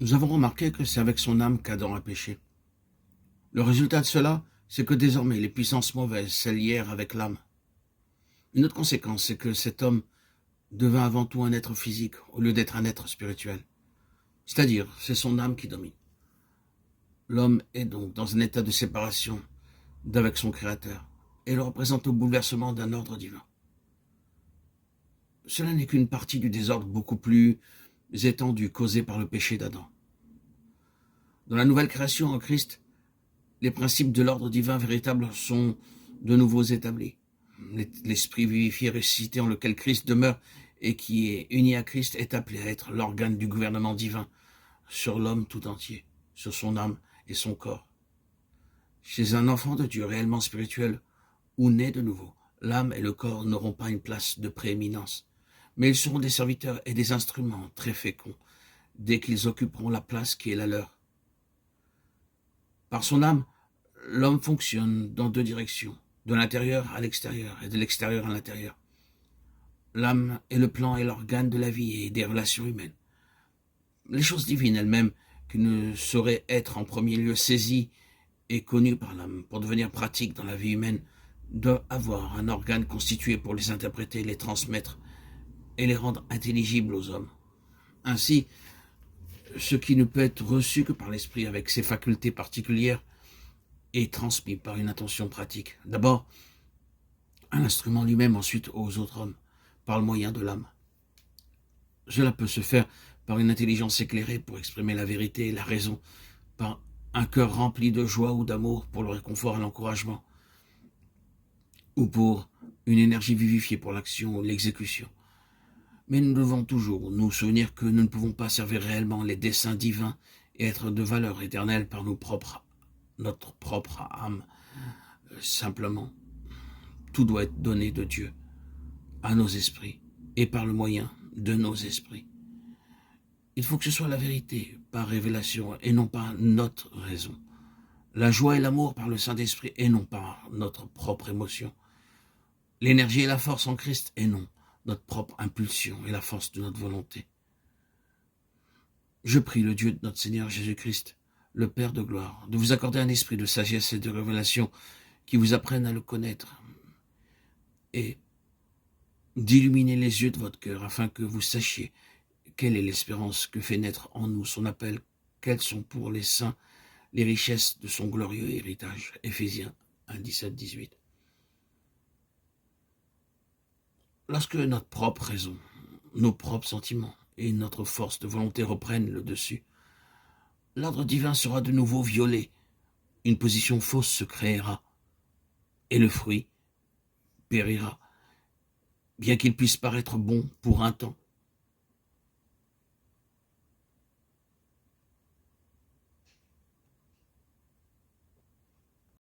Nous avons remarqué que c'est avec son âme qu'Adam a péché. Le résultat de cela, c'est que désormais les puissances mauvaises s'allièrent avec l'âme. Une autre conséquence, c'est que cet homme devint avant tout un être physique au lieu d'être un être spirituel. C'est-à-dire, c'est son âme qui domine. L'homme est donc dans un état de séparation d'avec son Créateur et le représente au bouleversement d'un ordre divin. Cela n'est qu'une partie du désordre beaucoup plus étendu causé par le péché d'Adam. Dans la nouvelle création en Christ, les principes de l'ordre divin véritable sont de nouveau établis. L'esprit vivifié ressuscité en lequel Christ demeure et qui est uni à Christ est appelé à être l'organe du gouvernement divin sur l'homme tout entier, sur son âme et son corps. Chez un enfant de Dieu réellement spirituel ou né de nouveau, l'âme et le corps n'auront pas une place de prééminence, mais ils seront des serviteurs et des instruments très féconds dès qu'ils occuperont la place qui est la leur. Par son âme, l'homme fonctionne dans deux directions, de l'intérieur à l'extérieur et de l'extérieur à l'intérieur. L'âme est le plan et l'organe de la vie et des relations humaines. Les choses divines elles-mêmes, qui ne sauraient être en premier lieu saisies et connues par l'âme pour devenir pratiques dans la vie humaine, doivent avoir un organe constitué pour les interpréter, les transmettre et les rendre intelligibles aux hommes. Ainsi, ce qui ne peut être reçu que par l'esprit avec ses facultés particulières est transmis par une intention pratique. D'abord, à l'instrument lui-même, ensuite aux autres hommes, par le moyen de l'âme. Cela peut se faire par une intelligence éclairée pour exprimer la vérité et la raison, par un cœur rempli de joie ou d'amour pour le réconfort et l'encouragement, ou pour une énergie vivifiée pour l'action ou l'exécution. Mais nous devons toujours nous souvenir que nous ne pouvons pas servir réellement les desseins divins et être de valeur éternelle par notre propre âme. Simplement, tout doit être donné de Dieu à nos esprits et par le moyen de nos esprits. Il faut que ce soit la vérité par révélation et non par notre raison. La joie et l'amour par le Saint-Esprit et non par notre propre émotion. L'énergie et la force en Christ et non notre propre impulsion et la force de notre volonté. Je prie le Dieu de notre Seigneur Jésus-Christ, le Père de gloire, de vous accorder un esprit de sagesse et de révélation qui vous apprenne à le connaître et d'illuminer les yeux de votre cœur afin que vous sachiez quelle est l'espérance que fait naître en nous son appel, quelles sont pour les saints les richesses de son glorieux héritage. Éphésiens 1, 17, 18. Lorsque notre propre raison, nos propres sentiments et notre force de volonté reprennent le dessus, l'ordre divin sera de nouveau violé, une position fausse se créera, et le fruit périra. Bien qu'il puisse paraître bon pour un temps,